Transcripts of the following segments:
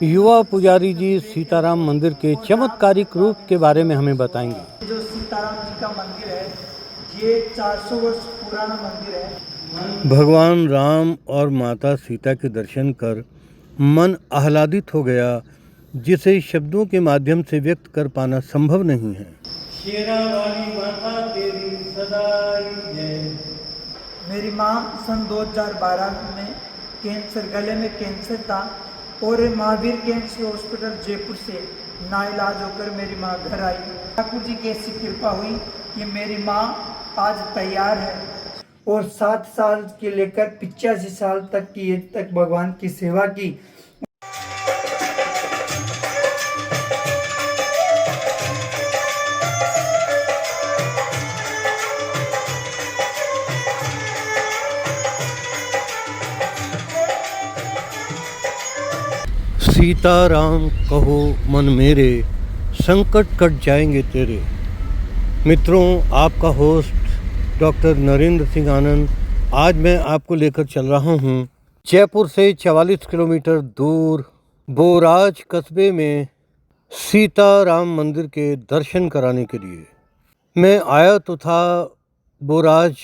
युवा पुजारी जी सीताराम मंदिर के चमत्कारिक रूप के बारे में हमें बताएंगे। जो सीताराम जी का मंदिर है, ये 400 वर्ष पुराना मंदिर है। भगवान राम और माता सीता के दर्शन कर मन आह्लादित हो गया, जिसे शब्दों के माध्यम से व्यक्त कर पाना संभव नहीं है। शेरा वाली माता तेरी सदाई जय। मेरी माँ सन 2012 में कैंसर, गले में कैंसर था और महावीर कैंसर हॉस्पिटल जयपुर से नाइलाज होकर मेरी माँ घर आई। ठाकुर जी की ऐसी कृपा हुई कि मेरी माँ आज तैयार है और 7 साल के लेकर 85 साल तक की एज तक भगवान की सेवा की। सीताराम कहो मन मेरे, संकट कट जाएंगे तेरे। मित्रों, आपका होस्ट डॉक्टर नरेंद्र सिंह आनंद आज मैं आपको लेकर चल रहा हूँ जयपुर से 44 किलोमीटर दूर बोराज कस्बे में सीताराम मंदिर के दर्शन कराने के लिए। मैं आया तो था बोराज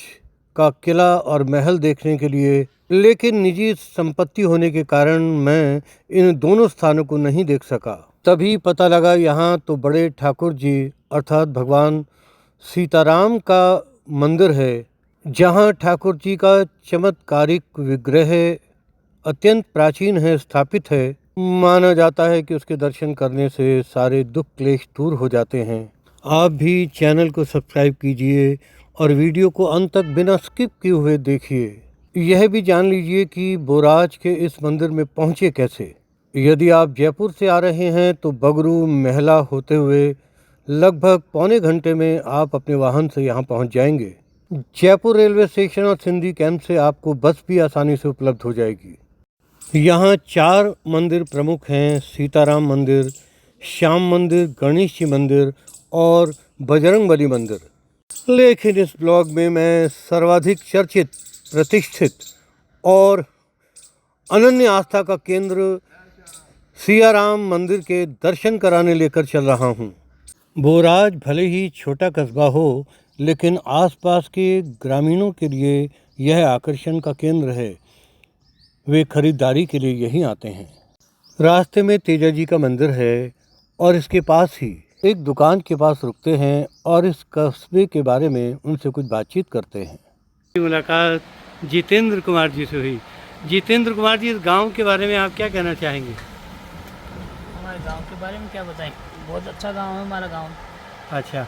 का किला और महल देखने के लिए, लेकिन निजी संपत्ति होने के कारण मैं इन दोनों स्थानों को नहीं देख सका। तभी पता लगा यहाँ तो बड़े ठाकुर जी अर्थात भगवान सीताराम का मंदिर है, जहाँ ठाकुर जी का चमत्कारिक विग्रह अत्यंत प्राचीन है, स्थापित है। माना जाता है कि उसके दर्शन करने से सारे दुख क्लेश दूर हो जाते हैं। आप भी चैनल को सब्सक्राइब कीजिए और वीडियो को अंत तक बिना स्किप किए हुए देखिए। यह भी जान लीजिए कि बोराज के इस मंदिर में पहुंचे कैसे। यदि आप जयपुर से आ रहे हैं तो बगरू महला होते हुए लगभग पौने घंटे में आप अपने वाहन से यहां पहुंच जाएंगे। जयपुर रेलवे स्टेशन और सिंधी कैंप से आपको बस भी आसानी से उपलब्ध हो जाएगी। यहाँ 4 मंदिर प्रमुख हैं: सीताराम मंदिर, श्याम मंदिर, गणेश जी मंदिर और बजरंगबली मंदिर। लेकिन इस ब्लॉग में मैं सर्वाधिक चर्चित, प्रतिष्ठित और अनन्य आस्था का केंद्र सियाराम मंदिर के दर्शन कराने लेकर चल रहा हूँ। बोराज भले ही छोटा कस्बा हो, लेकिन आसपास के ग्रामीणों के लिए यह आकर्षण का केंद्र है। वे खरीदारी के लिए यहीं आते हैं। रास्ते में तेजा जी का मंदिर है और इसके पास ही एक दुकान के पास रुकते हैं और इस कस्बे के बारे में उनसे कुछ बातचीत करते हैं। मुलाकात जितेंद्र कुमार जी से हुई। जितेंद्र कुमार जी, इस गांव के बारे में आप क्या कहना चाहेंगे? हमारे गांव के बारे में क्या बताएं, बहुत अच्छा गांव है हमारा गांव। अच्छा,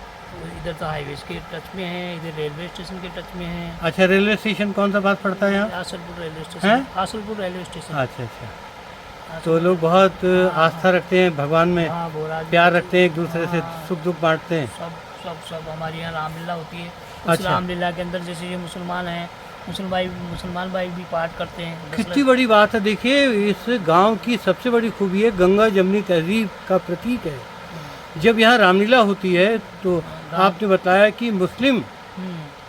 इधर तो हाईवे के टच में है, इधर रेलवे स्टेशन के टच में है। अच्छा, रेलवे स्टेशन कौन सा पास पड़ता है यहाँ? Asalpur railway station. Asalpur railway station. अच्छा अच्छा, तो लोग बहुत आस्था रखते हैं भगवान में। हाँ, प्यार रखते हैं, एक दूसरे से सुख दुख बांटते हैं। सब हमारे यहाँ रामलीला होती है। उस अच्छा। रामलीला के अंदर जैसे ये मुसलमान हैं, मुसलमान भाई भी पाठ करते हैं। कितनी बड़ी बात है। देखिए, इस गांव की सबसे बड़ी खूबी है गंगा जमनी तहजीब का प्रतीक है। जब यहाँ रामलीला होती है तो आपने बताया कि मुस्लिम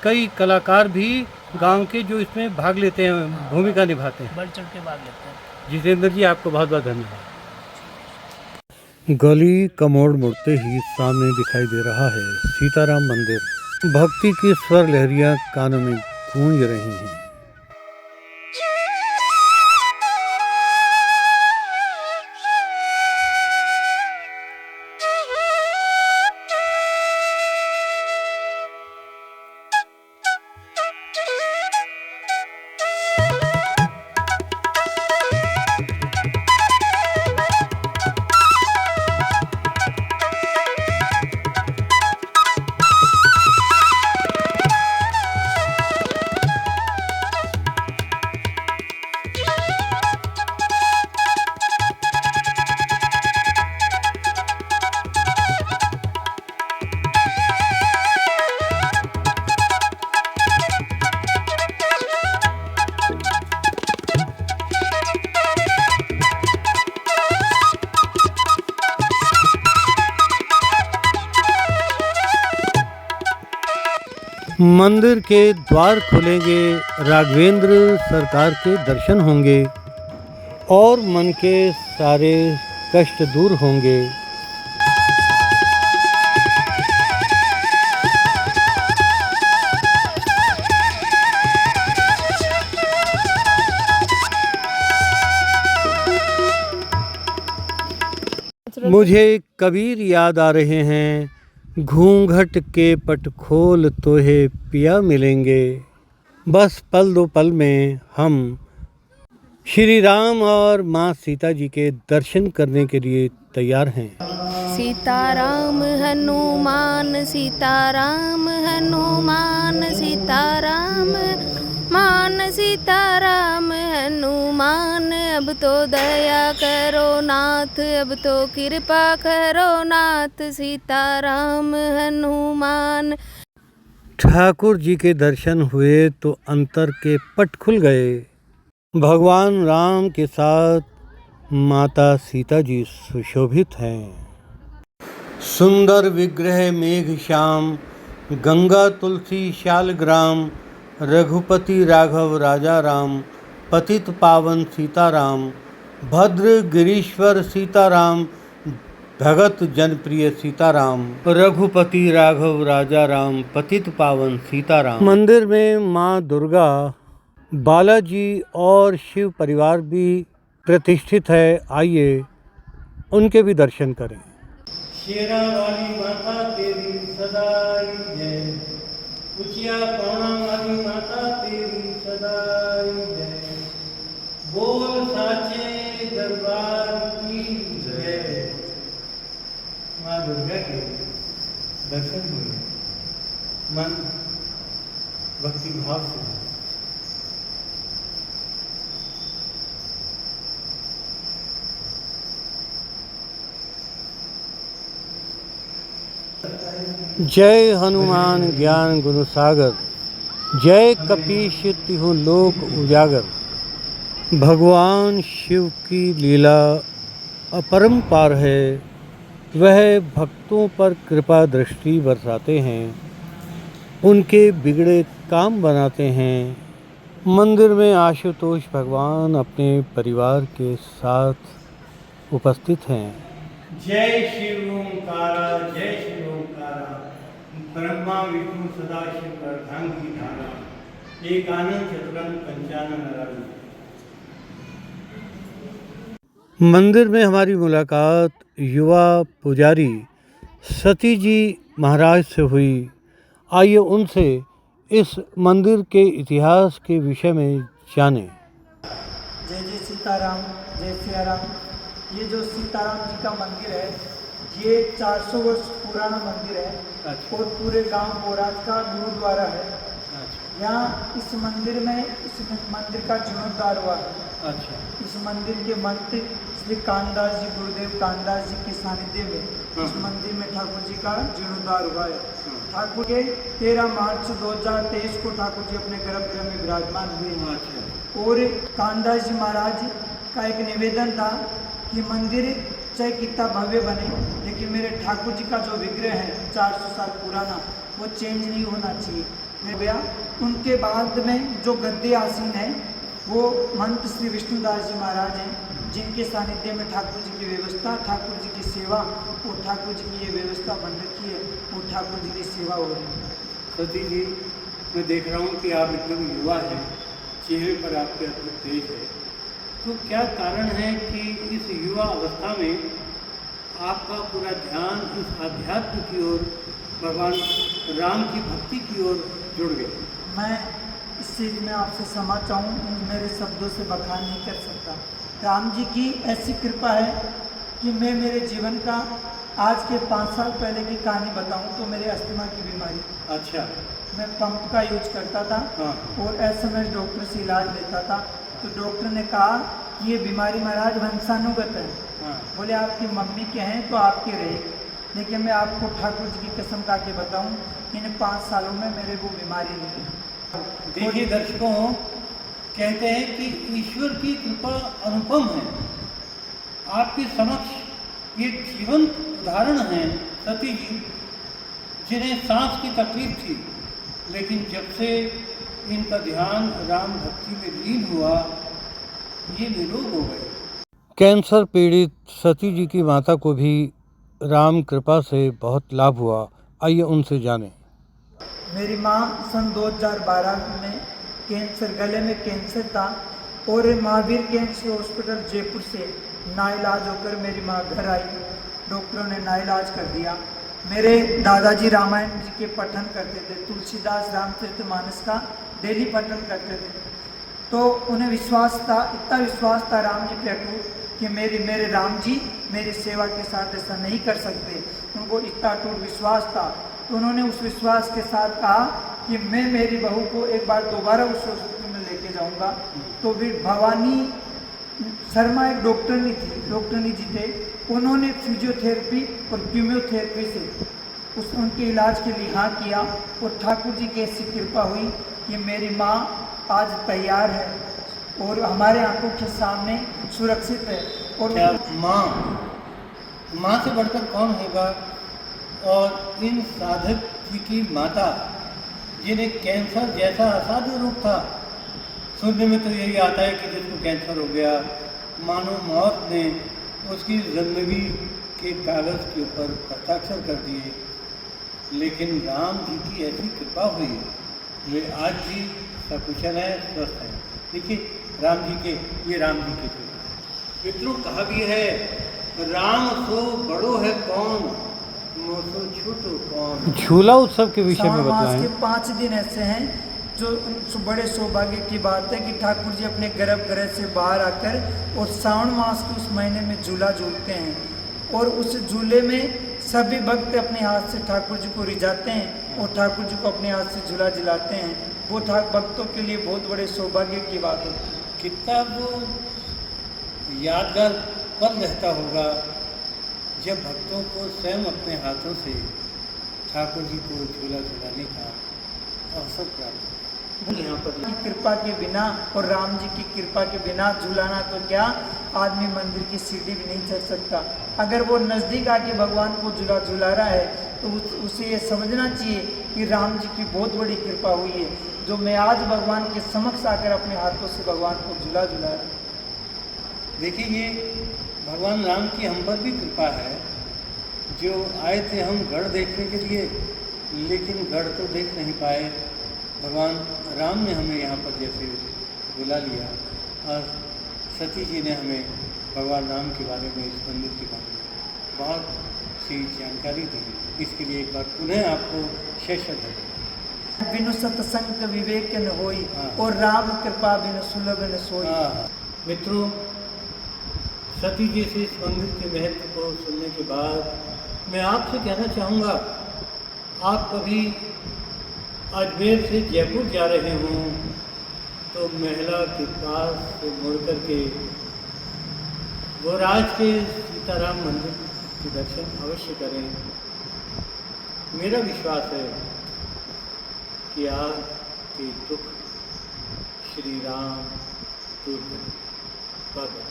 कई कलाकार भी गांव के जो इसमें भाग लेते हैं, भूमिका निभाते हैं, बढ़ चढ़ के भाग लेते हैं। जितेंद्र जी, आपको बहुत बहुत धन्यवाद। गली का मोड़ मुड़ते ही सामने दिखाई दे रहा है सीताराम मंदिर। भक्ति की स्वर लहरियां कानों में गूंज रही हैं। मंदिर के द्वार खुलेंगे, राघवेंद्र सरकार के दर्शन होंगे और मन के सारे कष्ट दूर होंगे। मुझे कबीर याद आ रहे हैं, घूंघट के पट खोल तोहे पिया मिलेंगे। बस पल दो पल में हम श्री राम और माँ सीता जी के दर्शन करने के लिए तैयार हैं। सीताराम हनुमान सीताराम हनुमान सीताराम मान सीताराम हनुमान। अब तो दया करो नाथ, अब तो कृपा करो नाथ, सीताराम हनुमान। ठाकुर जी के दर्शन हुए तो अंतर के पट खुल गए। भगवान राम के साथ माता सीता जी सुशोभित हैं। सुंदर विग्रह मेघ श्याम, गंगा तुलसी शालग्राम, रघुपति राघव राजा राम, पतित पावन सीताराम, भद्र गिरीश्वर सीताराम, भगत जनप्रिय सीताराम, रघुपति राघव राजा राम, पतित पावन सीताराम। मंदिर में माँ दुर्गा, बालाजी और शिव परिवार भी प्रतिष्ठित है। आइए उनके भी दर्शन करें। शेरा वाली माता तेरी सदाई जय, कुचिया पौना वाली माता तेरी सदाई जय, बोल साचे दरबार की जय। माँ दुर्गा के दर्शन हुए, मन भक्ति भाव से जय हनुमान ज्ञान गुण सागर, जय कपीश तिहु लोक उजागर। भगवान शिव की लीला अपरंपार है। वह भक्तों पर कृपा दृष्टि बरसाते हैं, उनके बिगड़े काम बनाते हैं। मंदिर में आशुतोष भगवान अपने परिवार के साथ उपस्थित हैं। जय शिव ओंकारा, जय शिव ओंकारा, ब्रह्मा विष्णु सदाशिव अर्धांगी धारा, एक आनंद चतुरंग पंचानन अराधु। मंदिर में हमारी मुलाकात युवा पुजारी सती जी महाराज से हुई। आइए उनसे इस मंदिर के इतिहास के विषय में जानें। जय जय सीताराम, जय सिया राम। ये जो सीताराम जी का मंदिर है, ये 400 वर्ष पुराना मंदिर है। अच्छा। और पूरे गांव बोराज का गुरुद्वारा है। अच्छा। यहाँ इस मंदिर का जीर्णोद्धार हुआ है। अच्छा। इस मंदिर के मंत्र श्री कानदास जी, गुरुदेव कानदास जी के सानिध्य में इस मंदिर में ठाकुर जी का जीर्णोद्धार हुआ है। ठाकुर के 13 मार्च 2023 को ठाकुर जी अपने गर्भगृह में विराजमान हुए हैं। अच्छा। और कानदास जी महाराज का एक निवेदन था कि मंदिर चाहे कितना भव्य बने, लेकिन मेरे ठाकुर जी का जो विग्रह है 400 साल पुराना, वो चेंज नहीं होना चाहिए। मैं गया, उनके बाद में जो गद्दे आसीन है वो महंत श्री विष्णुदास जी महाराज हैं, जिनके सानिध्य में ठाकुर जी की व्यवस्था, ठाकुर जी की सेवा और ठाकुर जी की ये व्यवस्था बन रखी है और ठाकुर जी की सेवा हो रही है। सती जी, मैं देख रहा हूँ कि आप एकदम युवा हैं, चेहरे पर आपके अद्भुत तेज है, तो क्या कारण है कि इस युवा अवस्था में आपका पूरा ध्यान इस अध्यात्म की ओर, भगवान राम की भक्ति की ओर जुड़ गए? मैं इस चीज़ में आपसे क्षमा चाहूँ, मेरे शब्दों से बखान नहीं कर सकता। राम जी की ऐसी कृपा है कि मैं मेरे जीवन का आज के 5 साल पहले की कहानी बताऊं तो मेरे अस्थमा की बीमारी। अच्छा। मैं पंप का यूज करता था। हाँ। और SMS डॉक्टर से इलाज लेता था, तो डॉक्टर ने कहा कि ये बीमारी महाराज वंशानुगत है। हाँ। बोले आपकी मम्मी के हैं तो आपके रहेगी, लेकिन मैं आपको ठाकुर जी की कसम खा के बताऊँ, इन 5 सालों में मेरे वो बीमारी नहीं है। देखिए दर्शकों, कहते हैं कि ईश्वर की कृपा अनुपम है। आपके समक्ष ये जीवंत उदाहरण हैं सती जी, जिन्हें सांस की तकलीफ थी, लेकिन जब से इनका ध्यान राम भक्ति में लीन हुआ, ये निरोग हो गए। कैंसर पीड़ित सती जी की माता को भी राम कृपा से बहुत लाभ हुआ। आइए उनसे जानें। मेरी माँ सन 2012 में कैंसर, गले में कैंसर था और महावीर कैंसर हॉस्पिटल जयपुर से नाइलाज होकर मेरी माँ घर आई। डॉक्टरों ने नाइलाज कर दिया। मेरे दादाजी रामायण जी के पठन करते थे, तुलसीदास रामचरितमानस का डेली पठन करते थे। तो उन्हें विश्वास था, इतना विश्वास था राम जी पे अटूट कि मेरे राम जी मेरी सेवा के साथ ऐसा नहीं कर सकते। उनको इतना अटूट विश्वास था। तो उन्होंने उस विश्वास के साथ कहा कि मैं मेरी बहू को एक बार दोबारा उस हॉस्पिटल में लेके जाऊंगा। तो फिर भवानी शर्मा एक डॉक्टरनी थी, डॉक्टरनी जी थे, उन्होंने फिजियोथेरेपी और कीमोथेरेपी से उनके इलाज के लिए हाँ किया और ठाकुर जी की ऐसी कृपा हुई कि मेरी माँ आज तैयार है और हमारे आंखों के सामने सुरक्षित है। और क्या माँ से बढ़कर कौन होगा? और इन साधक जी की माता जिन्हें कैंसर जैसा असाध्य रूप था, सुनने में तो यही आता है कि जिसको कैंसर हो गया मानो मौत ने उसकी जिंदगी के कागज़ के ऊपर हस्ताक्षर कर दिए, लेकिन राम जी की ऐसी कृपा हुई वे आज भी सकुशल हैं, स्वस्थ हैं। देखिए राम जी के कृपा। मित्रों कहा भी है, राम सो बड़ो है कौन, मोसो छोटो कौन। झूला उत्सव के विषय में बताएं। 5 दिन ऐसे हैं जो बड़े सौभाग्य की बात है कि ठाकुर जी अपने गर्भगृह से बाहर आकर और श्रावण मास के उस महीने में झूला झूलते हैं और उस झूले में सभी भक्त अपने हाथ से ठाकुर जी को रिझाते हैं और ठाकुर जी को अपने हाथ से झूला झुलाते हैं। वो भक्तों के लिए बहुत बड़े सौभाग्य की बात होती है। कितना वो यादगार पल रहता होगा जब भक्तों को स्वयं अपने हाथों से ठाकुर जी को झूला झुलाने का अवसर प्राप्त हो। यहाँ पर की कृपा के बिना और राम जी की कृपा के बिना झुलाना तो क्या, आदमी मंदिर की सीढ़ी भी नहीं चढ़ सकता। अगर वो नज़दीक आके भगवान को झूला झुला रहा है तो उसे ये समझना चाहिए कि राम जी की बहुत बड़ी कृपा हुई है, जो मैं आज भगवान के समक्ष आकर अपने हाथों से भगवान को झूला झुला रहा हूँ। देखिए ये भगवान राम की हम पर भी कृपा है, जो आए थे हम गढ़ देखने के लिए, लेकिन गढ़ तो देख नहीं पाए। भगवान राम ने हमें यहाँ पर जैसे बुला लिया और सती जी ने हमें भगवान राम के बारे में, इस मंदिर के बारे में बहुत सी जानकारी दी। इसके लिए एक बार पुनः आपको शेष बिनु सत्संग विवेक न होई और राम कृपा बिनु सुलभ न सोई। मित्रों, सती जी से इस मंदिर के महत्व को सुनने के बाद मैं आपसे कहना चाहूँगा, आप कभी अजमेर से जयपुर जा रहे हों तो महिला के पास से मुड़ करके गोराज के सीताराम मंदिर के दर्शन अवश्य करें। मेरा विश्वास है कि आपके दुख श्री राम दूर करें।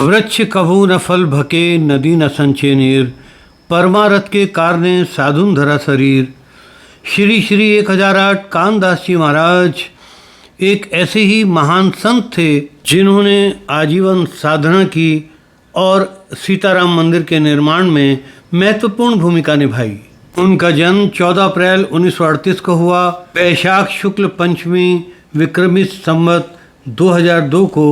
वृक्ष कभू न फल भके, नदी न संचे नीर, परमारथ के कारणे साधुन धरा शरीर। श्री श्री 1008 कानदास जी महाराज एक ऐसे ही महान संत थे जिन्होंने आजीवन साधना की और सीताराम मंदिर के निर्माण में महत्वपूर्ण भूमिका निभाई। उनका जन्म 14 अप्रैल 1938 को हुआ। वैशाख शुक्ल पंचमी विक्रमित संवत 2002 को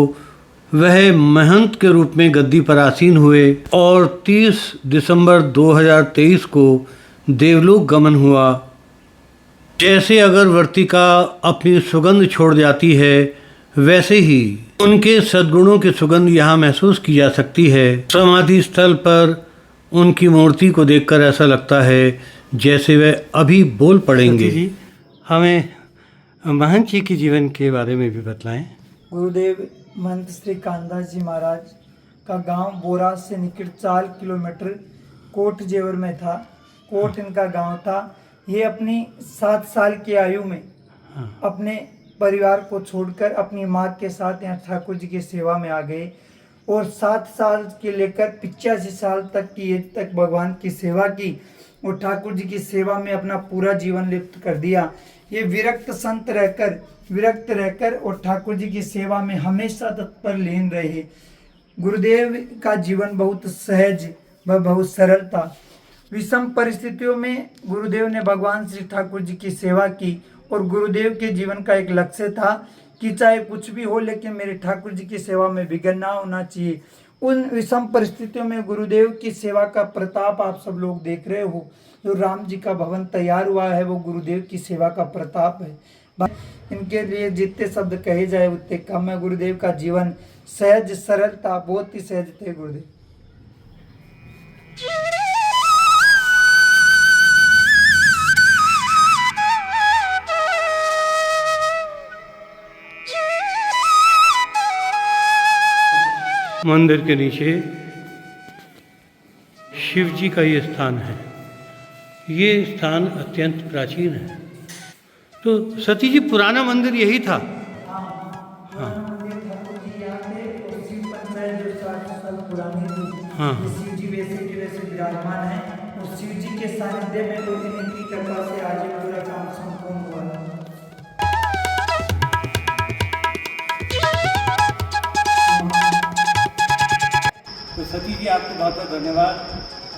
वह महंत के रूप में गद्दी पर आसीन हुए और 30 दिसंबर 2023 को देवलोक गमन हुआ। जैसे अगरबत्ती का अपनी सुगंध छोड़ जाती है, वैसे ही उनके सद्गुणों की सुगंध यहाँ महसूस की जा सकती है। समाधि स्थल पर उनकी मूर्ति को देखकर ऐसा लगता है जैसे वह अभी बोल पड़ेंगे। जी, हमें महंत जी के जीवन के बारे में भी बतलाएं। गुरुदेव महंत श्री कानदास जी महाराज का गांव बोराज से निकट 4 किलोमीटर कोट जेवर में था। कोट इनका गांव था। ये अपनी 7 साल की आयु में अपने परिवार को छोड़कर अपनी माँ के साथ यहाँ ठाकुर जी की सेवा में आ गए और 7 साल के लेकर 85 साल तक की एज तक भगवान की सेवा की और ठाकुर जी की सेवा में अपना पूरा जीवन लिप्त कर दिया। ये विरक्त संत रहकर और ठाकुर जी की सेवा में हमेशा तत्पर लीन रहे। गुरुदेव का जीवन बहुत सहज व बहुत सरल था। विषम परिस्थितियों में गुरुदेव ने भगवान श्री ठाकुर जी की सेवा की और गुरुदेव के जीवन का एक लक्ष्य था कि चाहे कुछ भी हो लेकिन मेरे ठाकुर जी की सेवा में विघ्न ना होना चाहिए। उन विषम परिस्थितियों में गुरुदेव की सेवा का प्रताप आप सब लोग देख रहे हो। जो राम जी का भवन तैयार हुआ है वो गुरुदेव की सेवा का प्रताप है। इनके लिए जितने शब्द कहे जाए उतने कम है। गुरुदेव का जीवन सहज सरल था, बहुत ही सहज थे गुरुदेव। मंदिर के नीचे शिव जी का ये स्थान है। ये स्थान अत्यंत प्राचीन है। तो सती जी पुराना मंदिर यही था। हाँ शिव जी वैसे के वैसे विराजमान है और शिव जी के सानिध्य में लोग इनकी कृपा से आज ये पूरा काम संपूर्ण हुआ है। तो सती जी आपको बहुत बहुत धन्यवाद।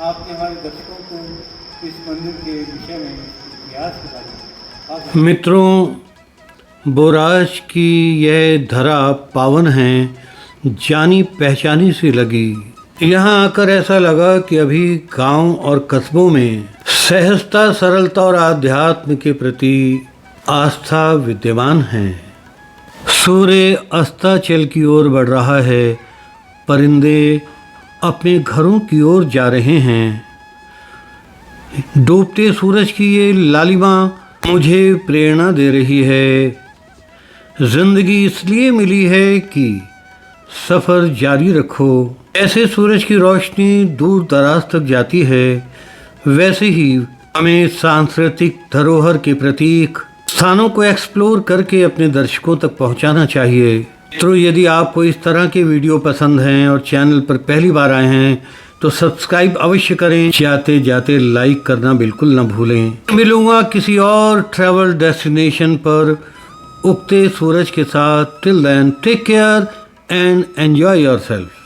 आपने हमारे दर्शकों को इस मंदिर के विषय में इतिहास बताया। मित्रों, बोराज की यह धरा पावन है, जानी पहचानी सी लगी। यहाँ आकर ऐसा लगा कि अभी गांव और कस्बों में सहजता, सरलता और आध्यात्म के प्रति आस्था विद्यमान है। सूर्य अस्ताचल की ओर बढ़ रहा है, परिंदे अपने घरों की ओर जा रहे हैं। डूबते सूरज की ये लालिमा मुझे प्रेरणा दे रही है। जिंदगी इसलिए मिली है कि सफ़र जारी रखो। ऐसे सूरज की रोशनी दूर दराज तक जाती है, वैसे ही हमें सांस्कृतिक धरोहर के प्रतीक स्थानों को एक्सप्लोर करके अपने दर्शकों तक पहुंचाना चाहिए। मित्रों, यदि आपको इस तरह के वीडियो पसंद हैं और चैनल पर पहली बार आए हैं तो सब्सक्राइब अवश्य करें। जाते जाते लाइक करना बिल्कुल न भूलें। मिलूंगा किसी और ट्रैवल डेस्टिनेशन पर उगते सूरज के साथ। Till then take care and enjoy yourself.